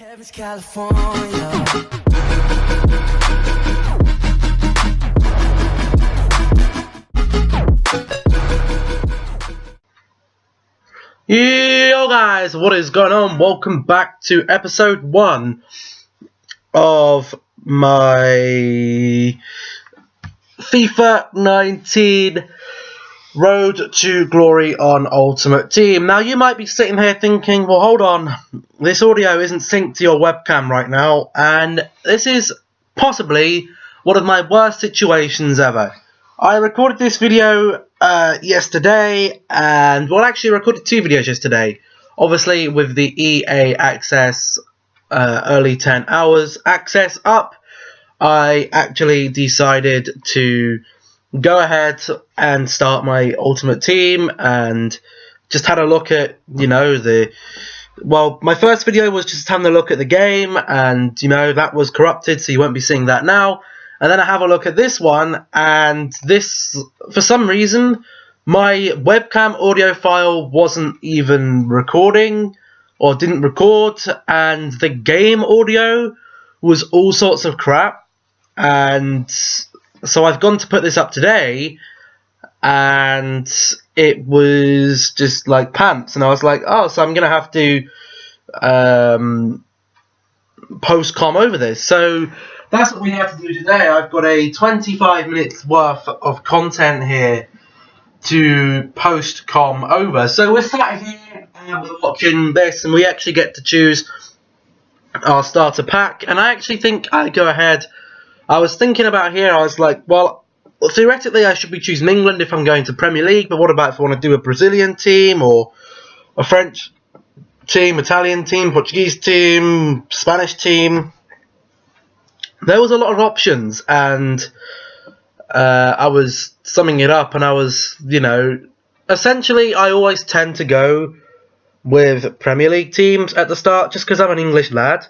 Heaven's California. Yo guys, what is going on? Welcome back to episode 1 of my FIFA 19 Road to Glory on Ultimate Team. Now you might be sitting here thinking, well hold on, this audio isn't synced to your webcam right now, and this is possibly one of my worst situations ever. I recorded this video yesterday, and well actually I recorded 2 videos yesterday. Obviously with the EA access early 10 hours access up, I actually decided to go ahead and start my Ultimate Team, and just had a look at, you know, my first video was just having a look at the game, and, you know, that was corrupted, so you won't be seeing that now. And then I have a look at this one, and this, for some reason, my webcam audio file wasn't even recording, or didn't record, and the game audio was all sorts of crap. And so I've gone to put this up today, and it was just like pants, and I was like, oh, so I'm going to have to post-com over this. So that's what we have to do today. I've got a 25 minutes worth of content here to post-com over. So we're sat here and we're watching this, and we actually get to choose our starter pack, and I actually think I go ahead. I was thinking about here, I was like, well, theoretically I should be choosing England if I'm going to Premier League, but what about if I want to do a Brazilian team, or a French team, Italian team, Portuguese team, Spanish team? There was a lot of options, and I was summing it up, and I was, you know, essentially I always tend to go with Premier League teams at the start, just because I'm an English lad,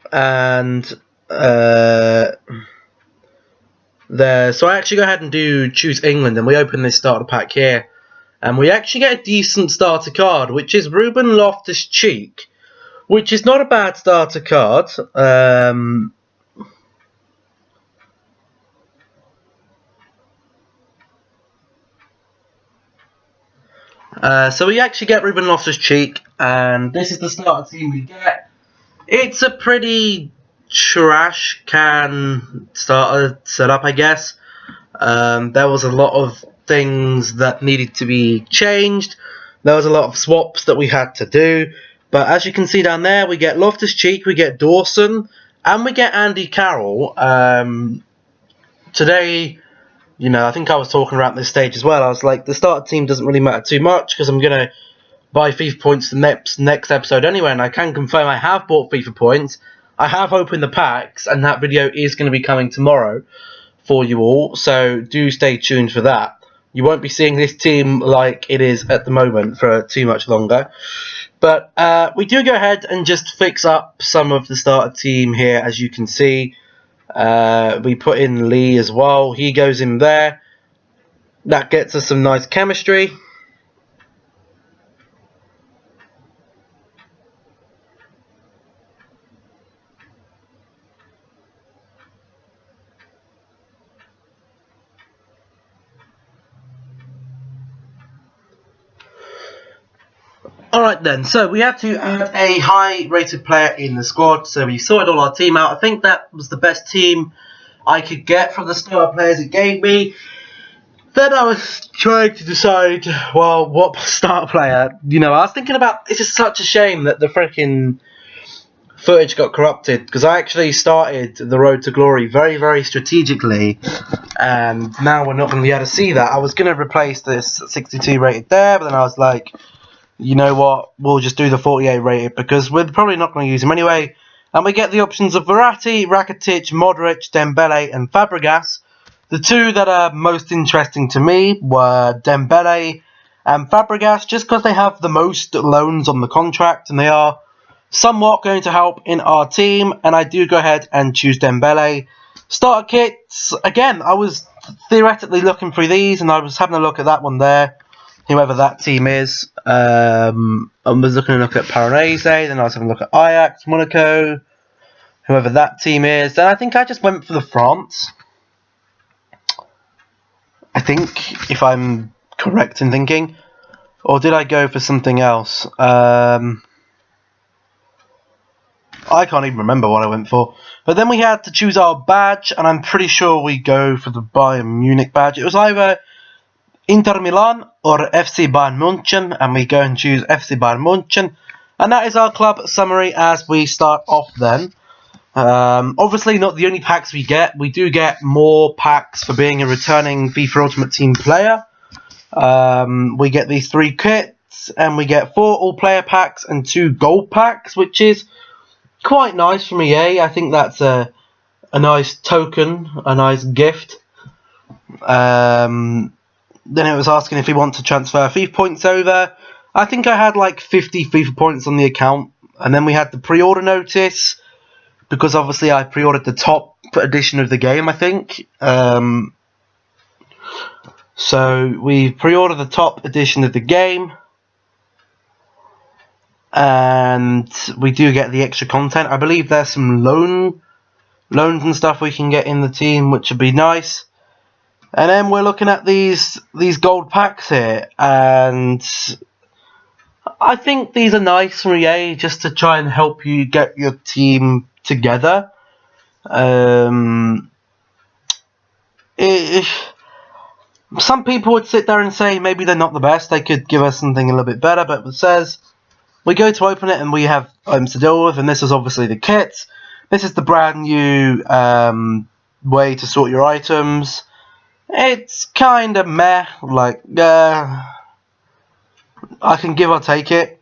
and so I actually go ahead and choose England, and we open this starter pack here, and we actually get a decent starter card, which is Ruben Loftus-Cheek, which is not a bad starter card. So we actually get Ruben Loftus-Cheek, and this is the starter team we get. It's a pretty trash can starter setup, I guess. There was a lot of things that needed to be changed. There was a lot of swaps that we had to do. But as you can see down there, we get Loftus-Cheek, we get Dawson, and we get Andy Carroll. Today, you know, I think I was talking around this stage as well. I was like, the starter team doesn't really matter too much, because I'm going to buy FIFA points the next episode anyway, and I can confirm I have bought FIFA points. I have opened the packs, and that video is going to be coming tomorrow for you all, so do stay tuned for that. You won't be seeing this team like it is at the moment for too much longer. But we do go ahead and just fix up some of the starter team here, as you can see. We put in Lee as well. He goes in there. That gets us some nice chemistry. Alright then, so we had to add a high rated player in the squad, so we sorted all our team out. I think that was the best team I could get from the starter players it gave me. Then I was trying to decide, well, what starter player, you know, I was thinking about, it's just such a shame that the freaking footage got corrupted, because I actually started the Road to Glory very, very strategically, and now we're not going to be able to see that. I was going to replace this 62 rated there, but then I was like, you know what, we'll just do the 48 rated, because we're probably not going to use him anyway. And we get the options of Verratti, Rakitic, Modric, Dembele and Fabregas. The two that are most interesting to me were Dembele and Fabregas, just because they have the most loans on the contract, and they are somewhat going to help in our team. And I do go ahead and choose Dembele. Starter kits, again, I was theoretically looking through these, and I was having a look at that one there. whoever that team is. I was looking to look at Paranese, then I was having a look at Ajax, Monaco, whoever that team is. Then I think I just went for the France. I think, if I'm correct in thinking. Or did I go for something else? I can't even remember what I went for. But then we had to choose our badge, and I'm pretty sure we go for the Bayern Munich badge. It was either Inter Milan or FC Bayern München, and we go and choose FC Bayern München. And that is our club summary as we start off then. Obviously not the only packs we get. We do get more packs for being a returning FIFA Ultimate Team player. We get these 3 kits, and we get 4 all-player packs and 2 gold packs, which is quite nice from EA. I think that's a nice token, a nice gift. Then it was asking if we want to transfer FIFA points over. I think I had like 50 FIFA points on the account, and then we had the pre-order notice, because obviously I pre-ordered the top edition of the game, I think. So we pre-ordered the top edition of the game, and we do get the extra content. I believe there's some loans and stuff we can get in the team, which would be nice. And then we're looking at these gold packs here, and I think these are nice from EA just to try and help you get your team together. Some people would sit there and say maybe they're not the best, they could give us something a little bit better, but it says we go to open it and we have items to deal with, and this is obviously the kit. This is the brand new way to sort your items. It's kind of meh, like, I can give or take it.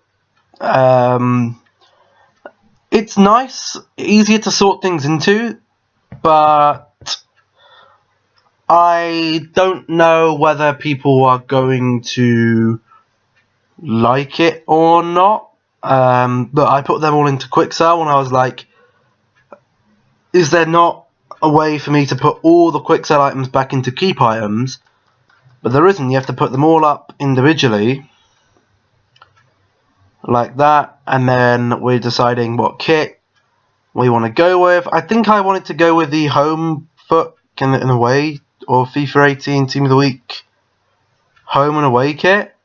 It's nice, easier to sort things into, but I don't know whether people are going to like it or not. But I put them all into quick sell, and I was like, is there not a way for me to put all the quick sell items back into keep items? But there isn't. You have to put them all up individually, like that, and then we're deciding what kit we want to go with. I think I wanted to go with the home foot in a way, or FIFA 18 Team of the Week home and away kit,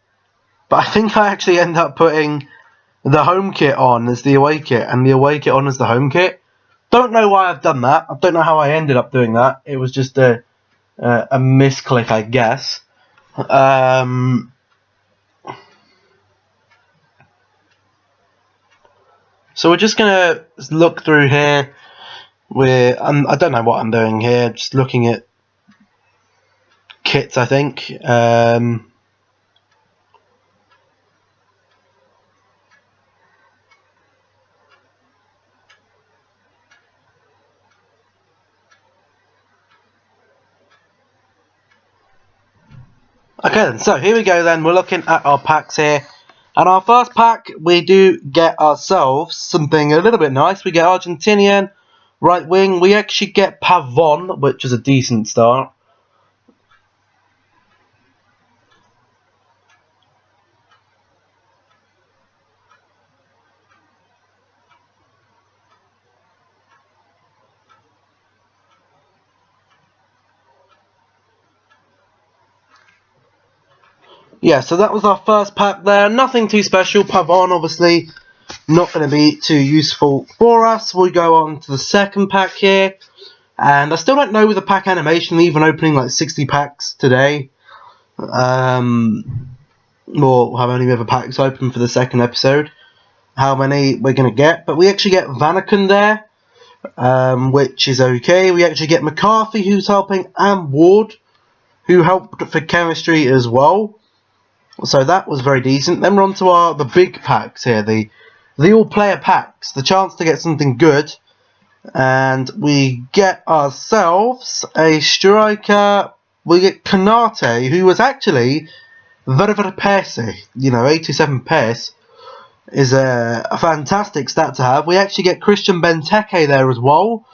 but I think I actually end up putting the home kit on as the away kit and the away kit on as the home kit. Don't know why I've done that. I don't know how I ended up doing that. It was just a misclick, I guess. So we're just gonna look through here. I don't know what I'm doing here. Just looking at kits, I think. Okay then, so here we go then, we're looking at our packs here, and our first pack, we do get ourselves something a little bit nice. We get Argentinian, right wing, we actually get Pavon, which is a decent start. Yeah, so that was our first pack there. Nothing too special. Pavon, obviously, not going to be too useful for us. We go on to the second pack here. And I still don't know with the pack animation, even opening like 60 packs today. Or how many other packs open for the second episode. How many we're going to get. But we actually get Vanaken there, which is okay. We actually get McCarthy, who's helping, and Ward, who helped for chemistry as well. So that was very decent. Then we're on to the big packs here, the all-player packs, the chance to get something good. And we get ourselves a striker. We get Kanate, who was actually very, very pacey. 87 pace is a fantastic stat to have. We actually get Christian Benteke there as well,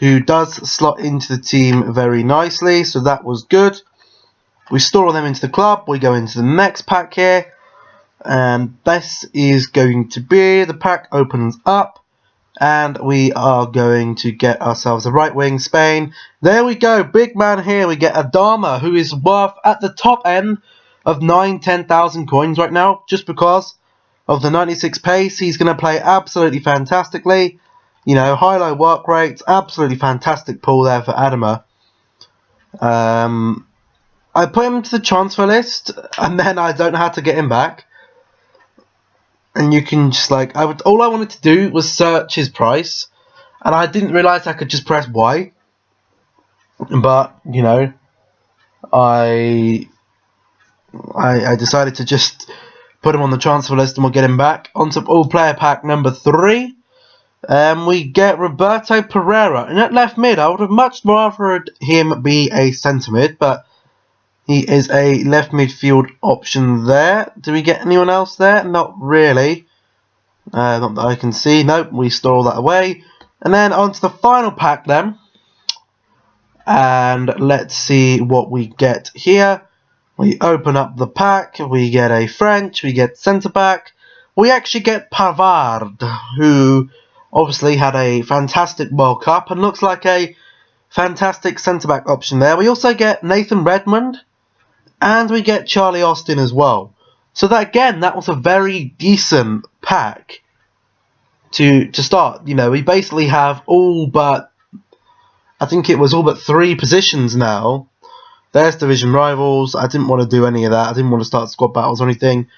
who does slot into the team very nicely. So that was good. We store all them into the club. We go into the next pack here. And this is going to be, the pack opens up. And we are going to get ourselves a right wing, Spain. There we go, big man here. We get Adama, who is worth at the top end of 10,000 coins right now. Just because of the 96 pace, he's going to play absolutely fantastically. You know, high-low work rates, absolutely fantastic pull there for Adama. I put him to the transfer list, and then I don't know how to get him back. And you can just like, all I wanted to do was search his price, and I didn't realise I could just press Y. But, you know, I decided to just put him on the transfer list and we'll get him back. Onto all player pack number 3. We get Roberto Pereira. And at left mid, I would have much rather him be a centre mid, but he is a left midfield option there. Do we get anyone else there? Not really. Not that I can see. Nope, we store all that away. And then onto the final pack then. And let's see what we get here. We open up the pack. We get a French. We get centre back. We actually get Pavard, who obviously had a fantastic World Cup and looks like a fantastic centre-back option there. We also get Nathan Redmond, and we get Charlie Austin as well. So that, again, that was a very decent pack to start. You know, we basically have all but, I think it was all but 3 positions now. There's division rivals. I didn't want to do any of that. I didn't want to start squad battles or anything,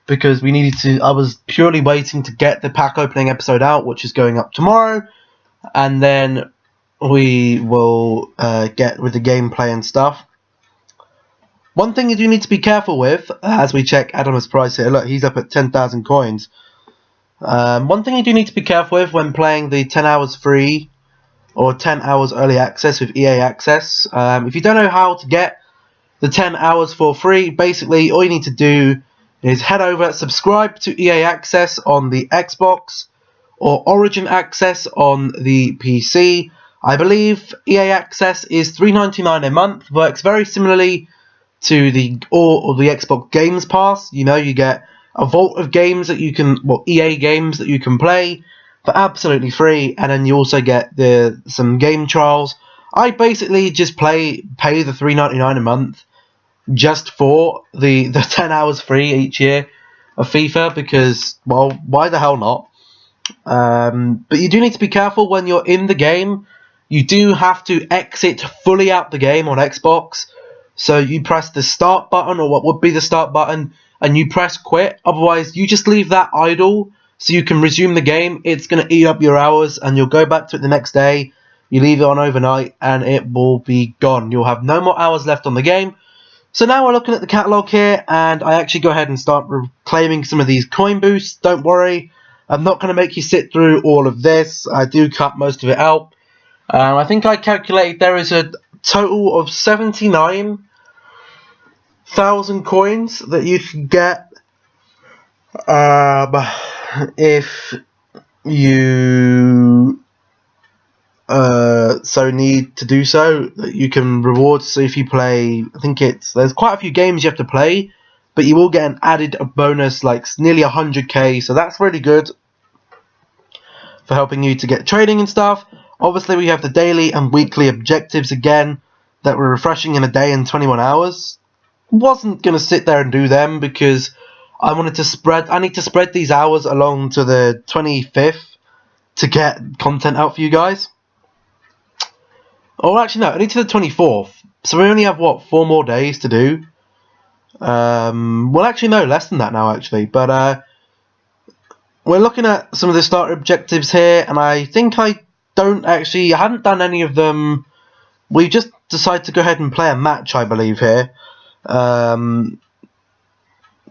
because we needed to. I was purely waiting to get the pack opening episode out, which is going up tomorrow, and then we will get with the gameplay and stuff. One thing you do need to be careful with, as we check Adam's price here, look, he's up at 10,000 coins. One thing you do need to be careful with when playing the 10 hours free or 10 hours early access with EA Access, if you don't know how to get the 10 hours for free, basically all you need to do is head over, subscribe to EA Access on the Xbox or Origin Access on the PC. I believe EA Access is $3.99 a month, works very similarly to the Xbox Games Pass. You know, you get a vault of games that you can, EA games that you can play for absolutely free, and then you also get some game trials. I basically just pay the $3.99 a month just for the 10 hours free each year of FIFA, because, well, why the hell not? But you do need to be careful when you're in the game. You do have to exit fully out the game on Xbox. So you press the start button, or what would be the start button, and you press quit. Otherwise, you just leave that idle so you can resume the game. It's going to eat up your hours, and you'll go back to it the next day. You leave it on overnight, and it will be gone. You'll have no more hours left on the game. So now we're looking at the catalogue here, and I actually go ahead and start claiming some of these coin boosts. Don't worry, I'm not going to make you sit through all of this. I do cut most of it out. I think I calculated there is a total of 79,000 coins that you can get if you so need to do so. You can reward, so if you play, I think there's quite a few games you have to play, but you will get an added bonus like nearly 100k, so that's really good for helping you to get trading and stuff. Obviously we have the daily and weekly objectives again that we're refreshing in a day and 21 hours. Wasn't going to sit there and do them because I need to spread these hours along to the 25th to get content out for you guys. Or actually no, only to the 24th. So we only have, 4 more days to do. Well, actually no, less than that now actually. But we're looking at some of the starter objectives here, and I think I haven't done any of them. We just decided to go ahead and play a match, I believe, here. You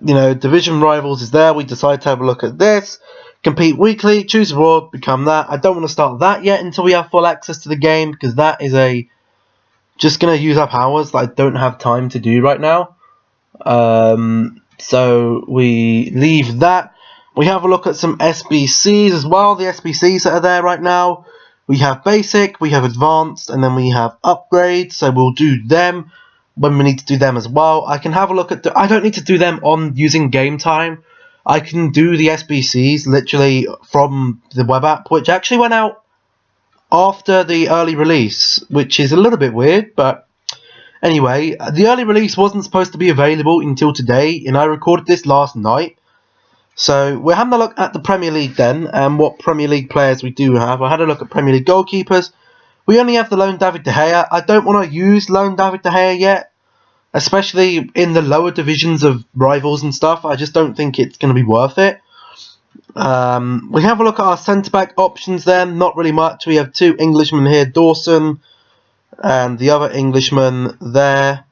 know, division rivals is there. We decided to have a look at this. Compete weekly, choose a reward, become that. I don't want to start that yet until we have full access to the game, because that is just going to use up hours that I don't have time to do right now. So we leave that. We have a look at some SBCs as well, the SBCs that are there right now. We have basic, we have advanced, and then we have upgrades, so we'll do them. when we need to do them as well. I can have a look at I don't need to do them on using game time. I can do the SBCs literally from the web app, which actually went out after the early release, which is a little bit weird, but anyway, the early release wasn't supposed to be available until today, and I recorded this last night. So we're having a look at the Premier League then, and what Premier League players we do have. I had a look at Premier League goalkeepers. We only have the lone David De Gea. I don't want to use lone David De Gea yet, especially in the lower divisions of rivals and stuff. I just don't think it's going to be worth it. We have a look at our centre-back options then. Not really much. We have two Englishmen here, Dawson, and the other Englishman there,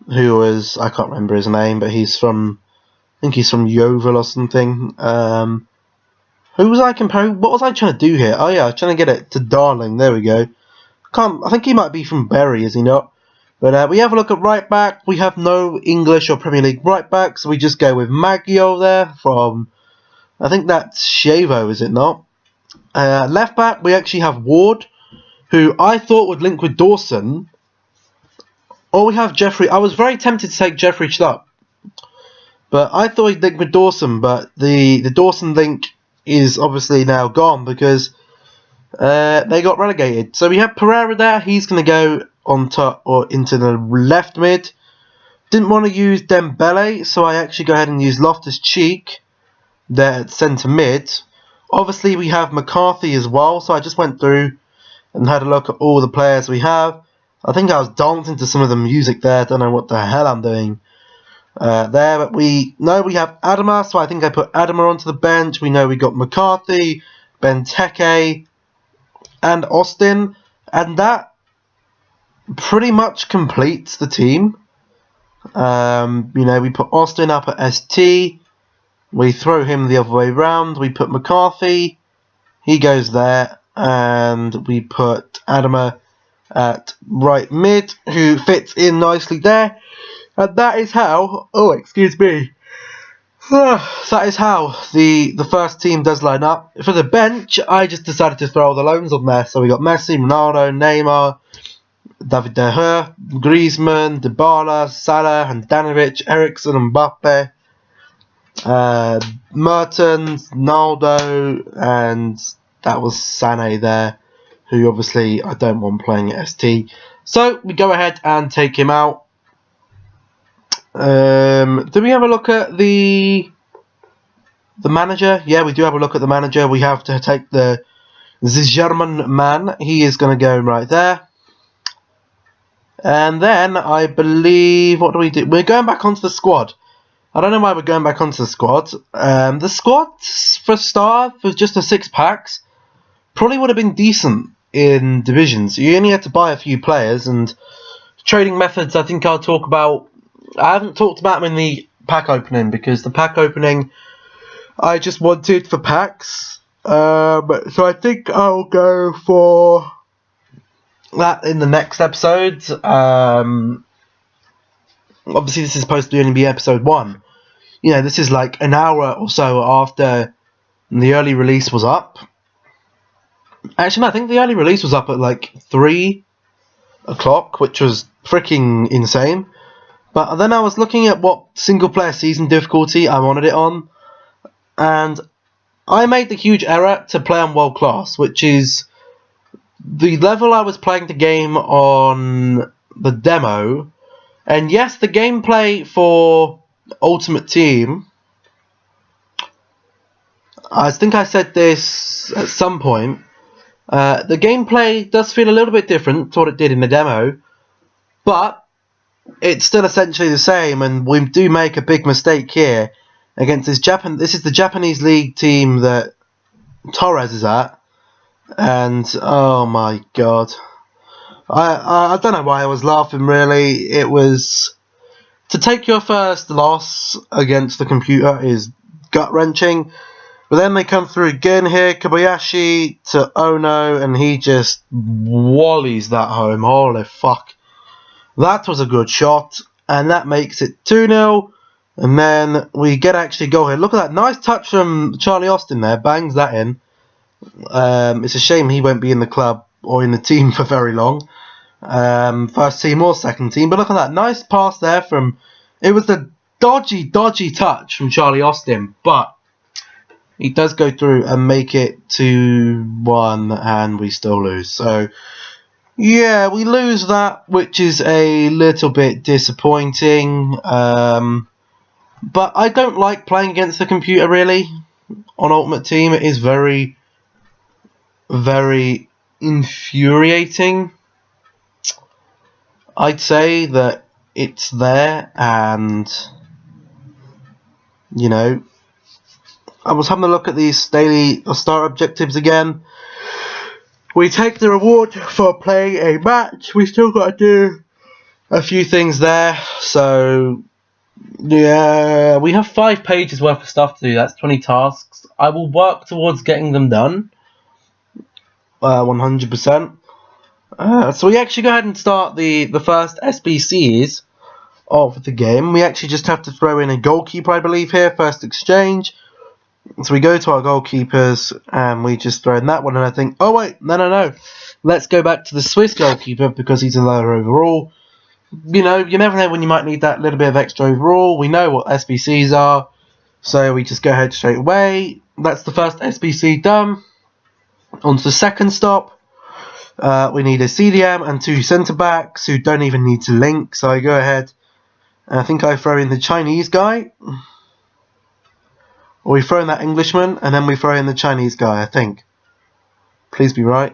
who was, I can't remember his name, but he's from, I think he's from Yeovil or something. Who was I comparing? What was I trying to do here? Oh yeah, I was trying to get it to Darling. There we go. I think he might be from Bury, is he not? But we have a look at right back. We have no English or Premier League right back, so we just go with Maggio there from, I think that's Shavo, is it not? Left back, we actually have Ward, who I thought would link with Dawson. Or we have Jeffrey. I was very tempted to take Jeffrey Schlupp, but I thought he'd link with Dawson, but the Dawson link is obviously now gone because they got relegated. So we have Pereira there. He's going to go on top or into the left mid. Didn't want to use Dembele, so I actually go ahead and use Loftus-Cheek there at centre mid. Obviously we have McCarthy as well, so I just went through and had a look at all the players we have. I think I was dancing to some of the music there. Don't know what the hell I'm doing there, but we know we have Adama, so I think I put Adama onto the bench. We know we got McCarthy, Benteke, and Austin, and that pretty much completes the team. You know, we put Austin up at ST. We throw him the other way round. We put McCarthy. He goes there. And we put Adama at right mid, who fits in nicely there. And that is how... Oh, excuse me. That is how the first team does line up. For the bench, I just decided to throw all the loans on there. So we got Messi, Ronaldo, Neymar, David De Gea, Griezmann, Dybala, Salah, Handanovic, Eriksen, Mbappe, Mertens, Naldo, and that was Sané there, who obviously I don't want playing at ST. So we go ahead and take him out. Do we have a look at the manager? Yeah, we do have a look at the manager. We have to take the German man. He is going to go right there. And then I believe, what do we do? We're going back onto the squad. I don't know why we're going back onto the squad. The squad for a start, for just the 6 packs, probably would have been decent in divisions. You only had to buy a few players, and trading methods I think I'll talk about. I haven't talked about them in the pack opening because the pack opening I just wanted for packs. So I think I'll go for that in the next episode. Obviously this is supposed to only be episode 1. You know, this is like an hour or so after the early release was up. Actually, no, I think the early release was up at like 3 o'clock, which was freaking insane. But then I was looking at what single player season difficulty I wanted it on, and I made the huge error to play on world class, which is the level I was playing the game on the demo. And yes, the gameplay for Ultimate Team, I think I said this at some point, the gameplay does feel a little bit different to what it did in the demo, but it's still essentially the same, and we do make a big mistake here against this this is the Japanese league team that Torres is at, and oh my god, I don't know why I was laughing really. It was, to take your first loss against the computer is gut-wrenching, but then they come through again here, Kobayashi to Ono, and he just wallies that home. Holy fuck. That was a good shot, and that makes it 2-0, and then we get actually go here. Look at that, nice touch from Charlie Austin there, bangs that in. It's a shame he won't be in the club or in the team for very long. first team or second team. But look at that, nice pass there from. It was the dodgy touch from Charlie Austin, but he does go through and make it 2-1, and we still lose. So yeah, we lose that, which is a little bit disappointing. But I don't like playing against the computer really on Ultimate Team. It is very, very infuriating. I'd say that it's there, and you know, I was having a look at these daily star objectives again. We take the reward for playing a match. We still got to do a few things there. So yeah, we have 5 pages worth of stuff to do. That's 20 tasks. I will work towards getting them done. 100%. So we actually go ahead and start the first SBCs of the game. We actually just have to throw in a goalkeeper, I believe, here. First exchange. So we go to our goalkeepers and we just throw in that one. And I think, oh wait, no. Let's go back to the Swiss goalkeeper because he's a lower overall. You know, you never know when you might need that little bit of extra overall. We know what SBCs are, so we just go ahead straight away. That's the first SBC done. On to the second stop. We need a CDM and 2 centre backs who don't even need to link. So I go ahead and I think I throw in the Chinese guy. Or we throw in that Englishman and then we throw in the Chinese guy, I think. Please be right.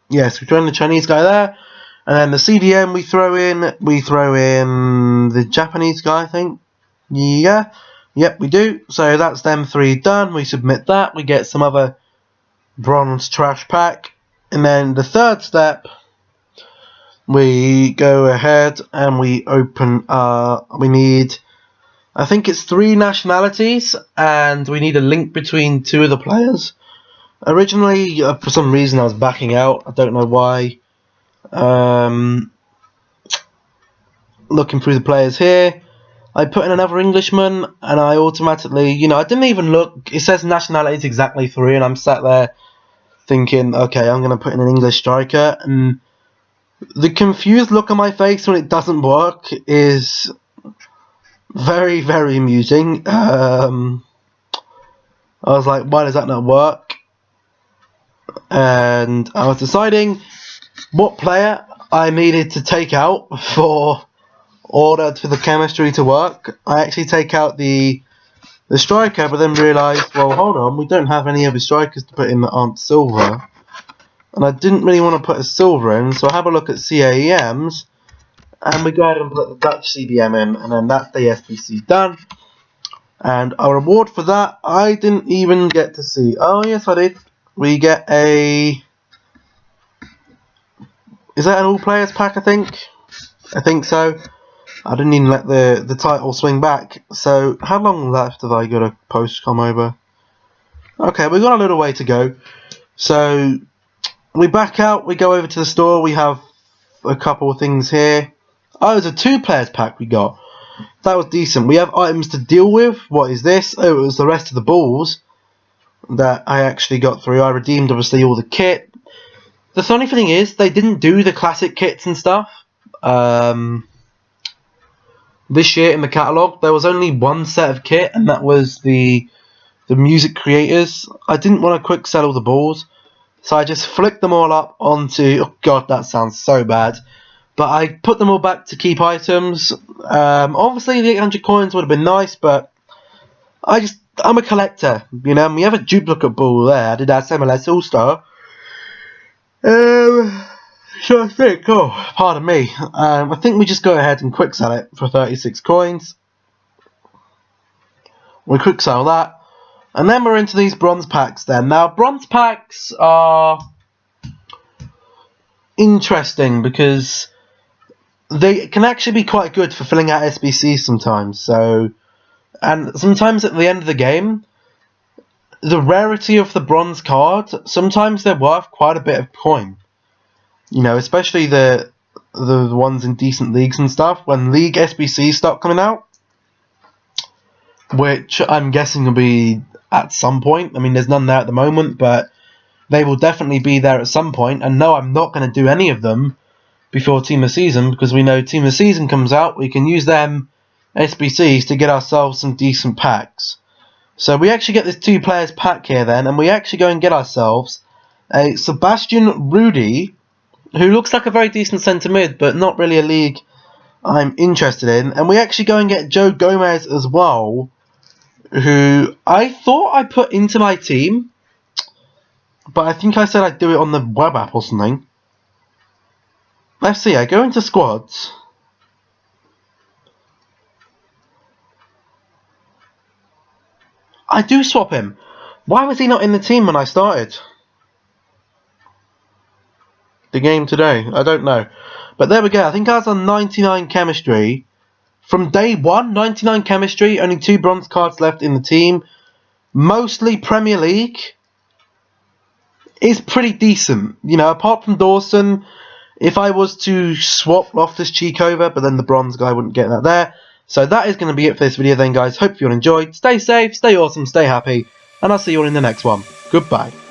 Yes, we throw in the Chinese guy there. And then the CDM we throw in the Japanese guy, I think. Yeah. Yep, we do. So that's them 3 done. We submit that. We get some other bronze trash pack. And then the third step, we go ahead and we open, we need, I think it's 3 nationalities, and we need a link between 2 of the players. Originally, for some reason, I was backing out. I don't know why. Looking through the players here, I put in another Englishman, and I automatically, you know, I didn't even look. It says nationalities exactly 3, and I'm sat there thinking, okay, I'm going to put in an English striker, and the confused look on my face when it doesn't work is very, very amusing. I was like, why does that not work? And I was deciding what player I needed to take out for order for the chemistry to work. I actually take out the striker, but then realised, well, hold on, we don't have any other strikers to put in that aren't silver. And I didn't really want to put a silver in, so I have a look at CAEMs, and we go ahead and put the Dutch CBM in, and then that's the SBC done. And our reward for that, I didn't even get to see. Oh, yes, I did. We get a... Is that an all players pack, I think? I think so. I didn't even let the title swing back. So, how long left have I got a post come over? Okay, we've got a little way to go. So, we back out, we go over to the store, we have a couple of things here. Oh, it was a 2 players pack we got. That was decent. We have items to deal with. What is this? Oh, it was the rest of the balls that I actually got through. I redeemed, obviously, all the kit. The funny thing is, they didn't do the classic kits and stuff. This year in the catalogue, there was only 1 set of kit, and that was the music creators. I didn't want to quick sell all the balls, so I just flicked them all up onto... Oh god, that sounds so bad. But I put them all back to keep items. Obviously, the 800 coins would have been nice, but I'm a collector, you know. We have a duplicate ball there. I did that MLS All-Star. So I think, oh, pardon me. I think we just go ahead and quick sell it for 36 coins. We quick sell that. And then we're into these bronze packs then. Now, bronze packs are interesting because they can actually be quite good for filling out SBCs sometimes. So, and sometimes at the end of the game, the rarity of the bronze card, sometimes they're worth quite a bit of coin. You know, especially the ones in decent leagues and stuff. When league SBCs start coming out, which I'm guessing will be at some point. I mean, there's none there at the moment, but they will definitely be there at some point. And no, I'm not going to do any of them before Team of Season, because we know Team of Season comes out, we can use them SBCs to get ourselves some decent packs. So we actually get this 2 players pack here then, and we actually go and get ourselves a Sebastian Rudy, who looks like a very decent centre mid, but not really a league I'm interested in. And we actually go and get Joe Gomez as well, who I thought I put into my team, but I think I said I'd do it on the web app or something. Let's see, I go into squads. I do swap him. Why was he not in the team when I started the game today? I don't know. But there we go. I think I was on 99 chemistry. From day 1, 99 chemistry. Only 2 bronze cards left in the team. Mostly Premier League. Is pretty decent. You know, apart from Dawson, if I was to swap Loftus-Cheek over, but then the bronze guy wouldn't get that there. So that is going to be it for this video then, guys. Hope you all enjoyed. Stay safe, stay awesome, stay happy. And I'll see you all in the next one. Goodbye.